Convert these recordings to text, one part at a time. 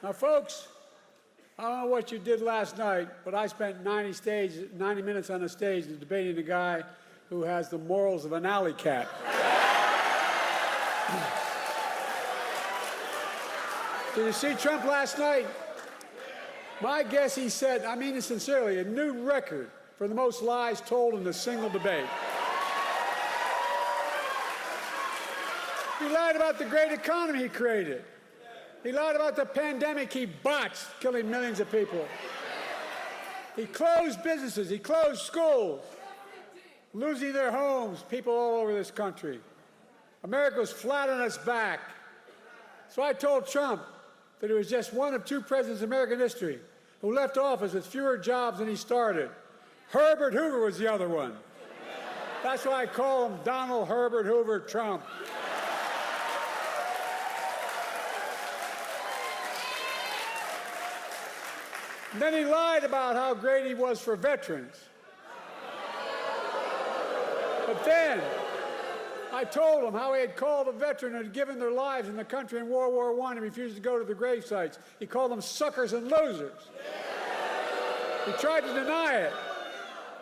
Now, folks, I don't know what you did last night, but I spent 90 minutes on the stage debating the guy who has the morals of an alley cat. Did you see Trump last night? My guess he set, I mean it sincerely, a new record for the most lies told in a single debate. He lied about the great economy he created. He lied about the pandemic he botched, killing millions of people. He closed businesses, he closed schools, losing their homes, people all over this country. America was flat on its back. So I told Trump that he was just one of two presidents in American history who left office with fewer jobs than he started. Herbert Hoover was the other one. That's why I call him Donald Herbert Hoover Trump. And then he lied about how great he was for veterans. But then I told him how he had called a veteran who had given their lives in the country in World War I and refused to go to the grave sites. He called them suckers and losers. He tried to deny it.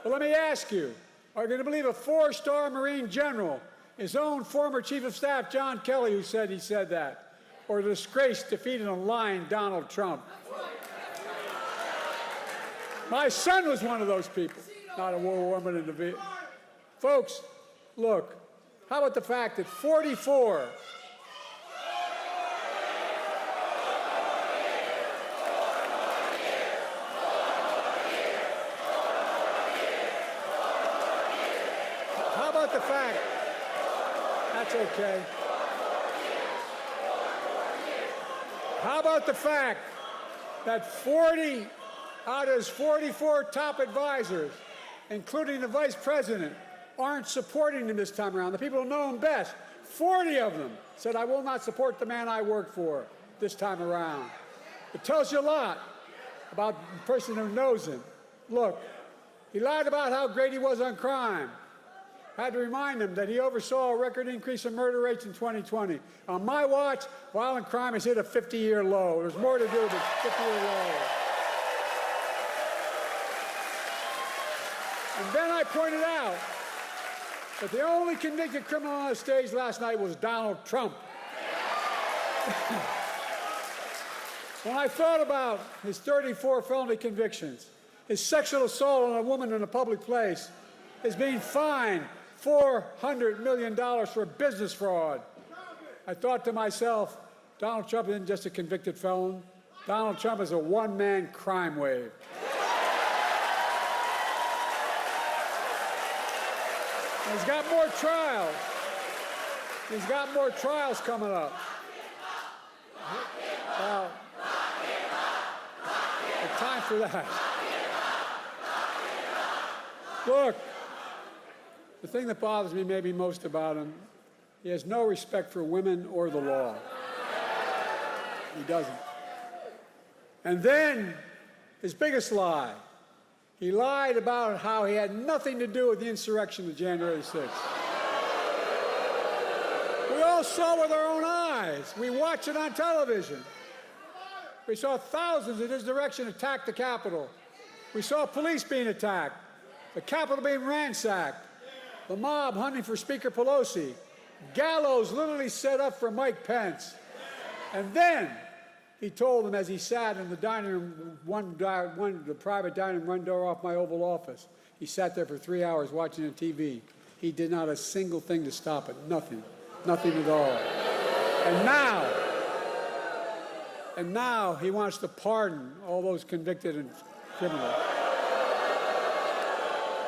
But let me ask you, are you going to believe a four-star Marine general, his own former Chief of Staff, John Kelly, who said he said that, or a disgraced, defeated, and lying Donald Trump? My son was one of those people, not a World War but in the Vietnam. Folks, look, how about the fact that 44 How about the fact, that's okay. How about the fact that 40 out of his 44 top advisors, including the vice president, aren't supporting him this time around? The people who know him best, 40 of them said, I will not support the man I work for this time around. It tells you a lot about the person who knows him. Look, he lied about how great he was on crime. I had to remind him that he oversaw a record increase in murder rates in 2020. On my watch, violent crime has hit a 50-year low. There's more to do with a 50-year low. And then I pointed out that the only convicted criminal on the stage last night was Donald Trump. When I thought about his 34 felony convictions, his sexual assault on a woman in a public place, his being fined $400 million for business fraud, I thought to myself, Donald Trump isn't just a convicted felon. Donald Trump is a one-man crime wave. And he's got more trials. He's got more trials coming up. Well, time for that. Look, the thing that bothers me maybe most about him, he has no respect for women or the law. He doesn't. And then, his biggest lie, he lied about how he had nothing to do with the insurrection of January 6th. We all saw with our own eyes. We watched it on television. We saw thousands in his direction attack the Capitol. We saw police being attacked, the Capitol being ransacked, the mob hunting for Speaker Pelosi, gallows literally set up for Mike Pence. And then he told them as he sat in the dining room, the private dining room, one door off my Oval Office. He sat there for 3 hours watching the TV. He did not a single thing to stop it, nothing, nothing at all. And now he wants to pardon all those convicted and criminals.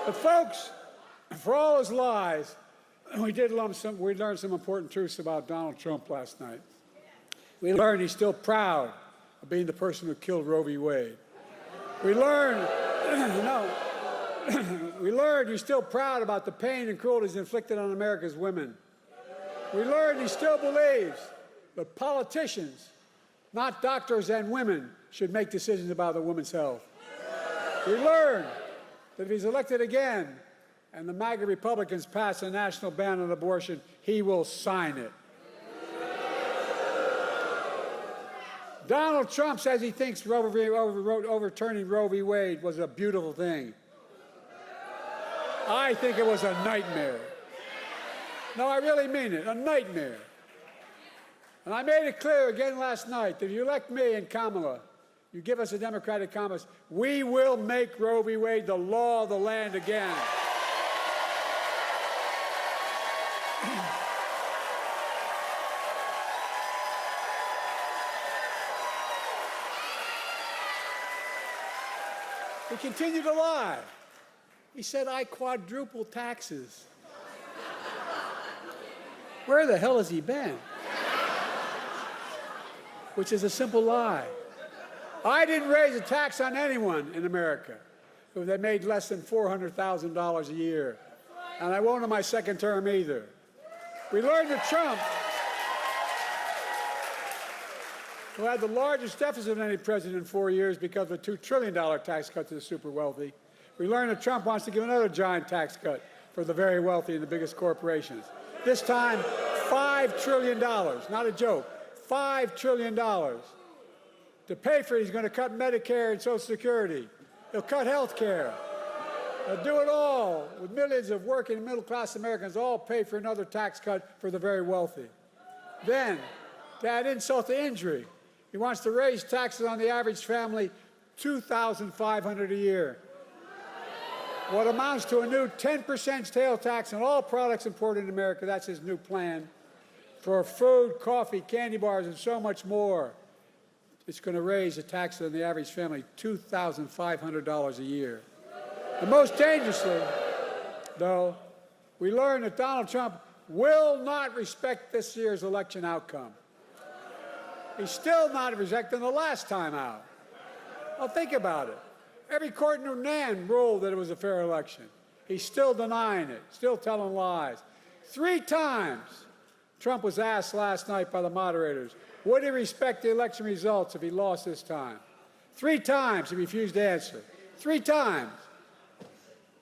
But folks, for all his lies, we learned some important truths about Donald Trump last night. We learned he's still proud of being the person who killed Roe v. Wade. We learned he's still proud about the pain and cruelties inflicted on America's women. We learned he still believes that politicians, not doctors and women, should make decisions about a woman's health. We learned that if he's elected again and the MAGA Republicans pass a national ban on abortion, he will sign it. Donald Trump says he thinks overturning Roe v. Wade was a beautiful thing. I think it was a nightmare. No, I really mean it, a nightmare. And I made it clear again last night that if you elect me and Kamala, you give us a Democratic Congress, we will make Roe v. Wade the law of the land again. He continued to lie. He said, I quadruple taxes. Where the hell has he been? Which is a simple lie. I didn't raise a tax on anyone in America who they made less than $400,000 a year. And I won't in my second term either. We learned that Trump, who had the largest deficit of any president in 4 years because of a $2 trillion tax cut to the super wealthy, we learned that Trump wants to give another giant tax cut for the very wealthy and the biggest corporations. This time, $5 trillion, not a joke, $5 trillion. To pay for it, he's going to cut Medicare and Social Security. He'll cut health care. He'll do it all with millions of working and middle-class Americans all pay for another tax cut for the very wealthy. Then, to add insult to injury, he wants to raise taxes on the average family $2,500 a year. What amounts to a new 10% sales tax on all products imported in America. That's his new plan for food, coffee, candy bars, and so much more. It's going to raise the taxes on the average family $2,500 a year. And most dangerously, though, we learned that Donald Trump will not respect this year's election outcome. He's still not respecting the last time out. Well, think about it. Every court in Iran ruled that it was a fair election. He's still denying it, still telling lies. 3 times, Trump was asked last night by the moderators, would he respect the election results if he lost this time? 3 times he refused to answer. 3 times.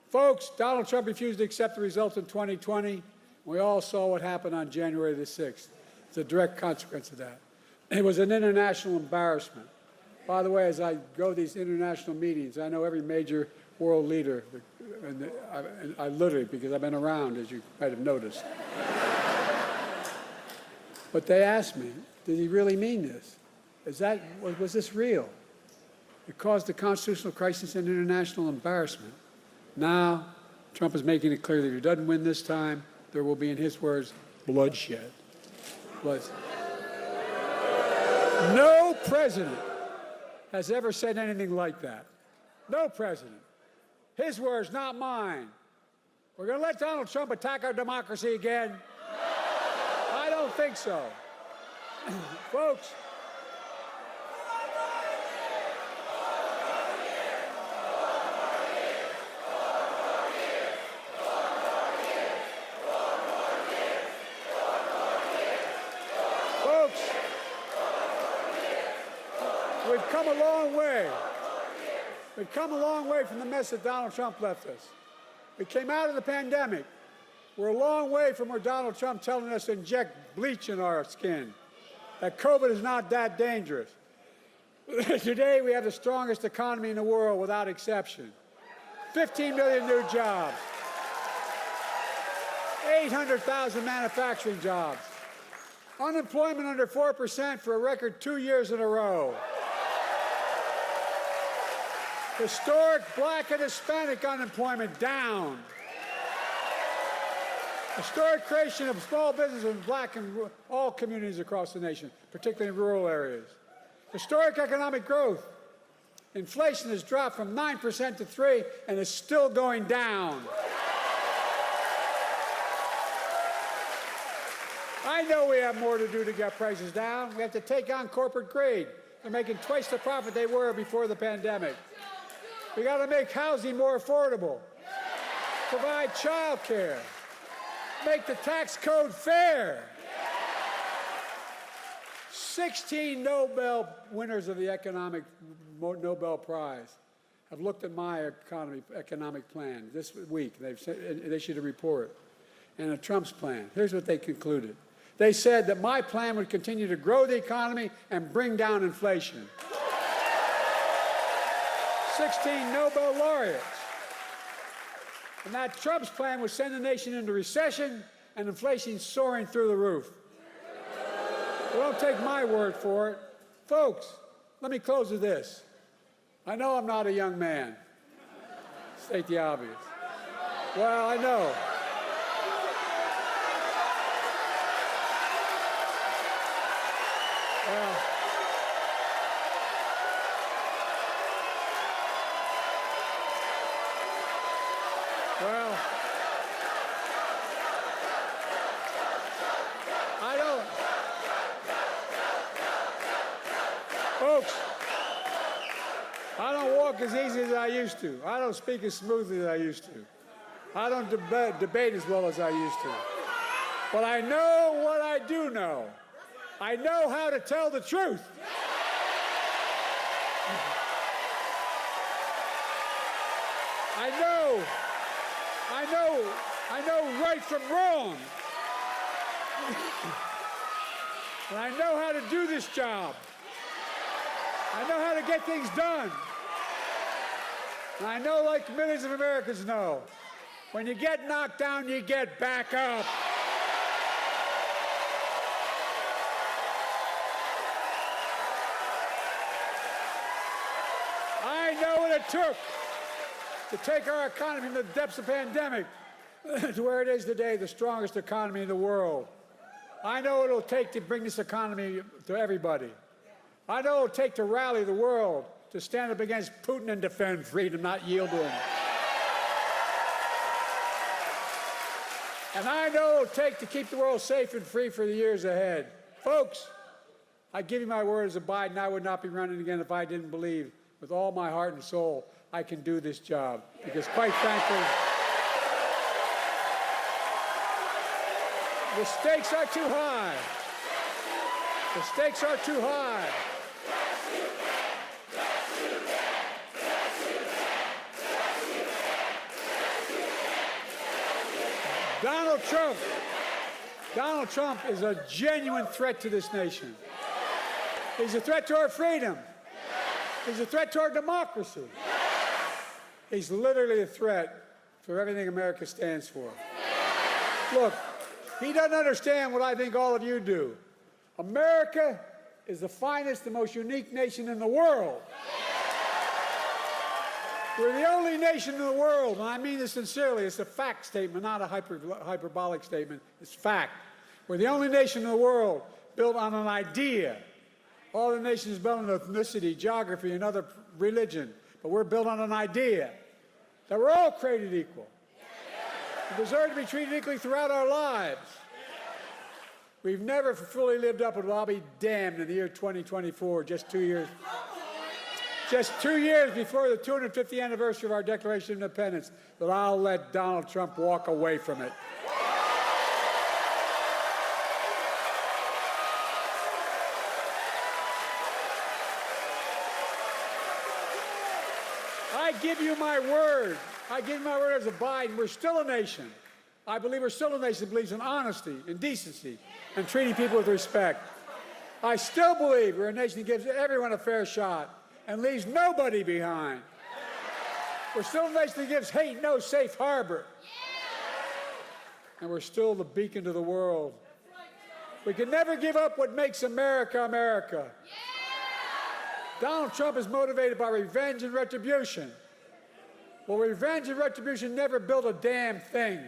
Folks, Donald Trump refused to accept the results in 2020. We all saw what happened on January the 6th. It's a direct consequence of that. It was an international embarrassment. By the way, as I go to these international meetings, I know every major world leader, and I literally, because I've been around, as you might have noticed. But they asked me, did he really mean this? Was this real? It caused a constitutional crisis and international embarrassment. Now, Trump is making it clear that if he doesn't win this time, there will be, in his words, bloodshed. No president has ever said anything like that. No president. His words, not mine. We're going to let Donald Trump attack our democracy again? I don't think so. Folks, we've come a long way. We've come a long way from the mess that Donald Trump left us. We came out of the pandemic. We're a long way from where Donald Trump telling us to inject bleach in our skin, that COVID is not that dangerous. Today, we have the strongest economy in the world without exception. 15 million new jobs, 800,000 manufacturing jobs, unemployment under 4% for a record 2 years in a row. Historic Black and Hispanic unemployment down. Historic creation of small businesses in Black and all communities across the nation, particularly in rural areas. Historic economic growth. Inflation has dropped from 9% to 3% and is still going down. I know we have more to do to get prices down. We have to take on corporate greed. They're making twice the profit they were before the pandemic. We got to make housing more affordable, provide child care, make the tax code fair. 16 Nobel winners of the economic Nobel Prize have looked at my economic plan this week. They've issued a report and a Trump's plan. Here's what they concluded. They said that my plan would continue to grow the economy and bring down inflation. 16 Nobel laureates. And that Trump's plan would send the nation into recession and inflation soaring through the roof. But don't take my word for it. Folks, let me close with this. I know I'm not a young man. State the obvious. Well, I know. Well, I don't. Folks, I don't walk as easy as I used to. I don't speak as smoothly as I used to. I don't debate as well as I used to. But I know what I do know. I know how to tell the truth. I know right from wrong. And I know how to do this job. I know how to get things done. And I know, like millions of Americans know, when you get knocked down, you get back up. I know what it took to take our economy from the depths of the pandemic to where it is today, the strongest economy in the world. I know what it'll take to bring this economy to everybody. I know what it'll take to rally the world to stand up against Putin and defend freedom, not yield to him. And I know what it'll take to keep the world safe and free for the years ahead. Folks, I give you my word as a Biden, I would not be running again if I didn't believe with all my heart and soul I can do this job. Because quite frankly, the stakes are too high. The stakes are too high. Donald Trump is a genuine threat to this nation. He's a threat to our freedom. He's a threat to our democracy. He's literally a threat for everything America stands for. Look, he doesn't understand what I think all of you do. America is the finest, the most unique nation in the world. We're the only nation in the world, and I mean this sincerely. It's a fact statement, not a hyperbolic statement. It's fact. We're the only nation in the world built on an idea. All the nations built on ethnicity, geography, and other religion. But we're built on an idea that we're all created equal. We deserve to be treated equally throughout our lives. We've never fully lived up to it. I'll be damned in the year 2024, just 2 years before the 250th anniversary of our Declaration of Independence, that I'll let Donald Trump walk away from it. I give you my word. I give you my word as a Biden. We're still a nation. I believe we're still a nation that believes in honesty and decency and treating people with respect. I still believe we're a nation that gives everyone a fair shot and leaves nobody behind. We're still a nation that gives hate no safe harbor. And we're still the beacon to the world. We can never give up what makes America, America. Donald Trump is motivated by revenge and retribution. Well, revenge and retribution never built a damn thing.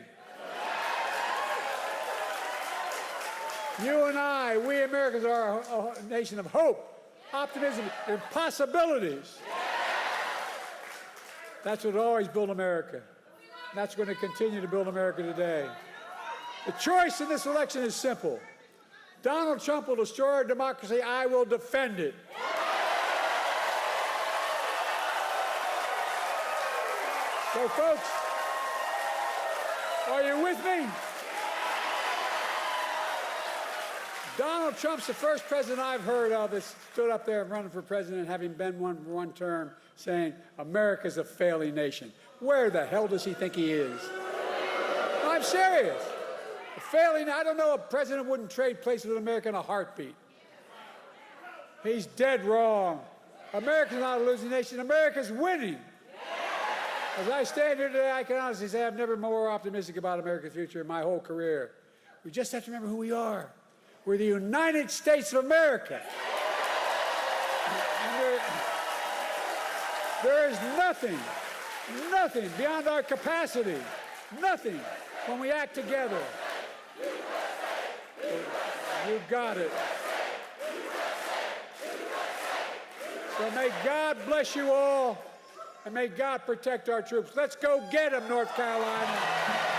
You and I, we Americans, are a nation of hope, optimism, and possibilities. That's what always built America. And that's going to continue to build America today. The choice in this election is simple. Donald Trump will destroy our democracy. I will defend it. So, folks, are you with me? Donald Trump's the first president I've heard of that stood up there running for president, having been one for one term, saying, America's a failing nation. Where the hell does he think he is? I'm serious. The failing. I don't know a president wouldn't trade places with America in a heartbeat. He's dead wrong. America's not a losing nation. America's winning. As I stand here today, I can honestly say I've never been more optimistic about America's future in my whole career. We just have to remember who we are. We're the United States of America. And there is nothing beyond our capacity, nothing when we act together. You got it. So may God bless you all, and may God protect our troops. Let's go get them, North Carolina.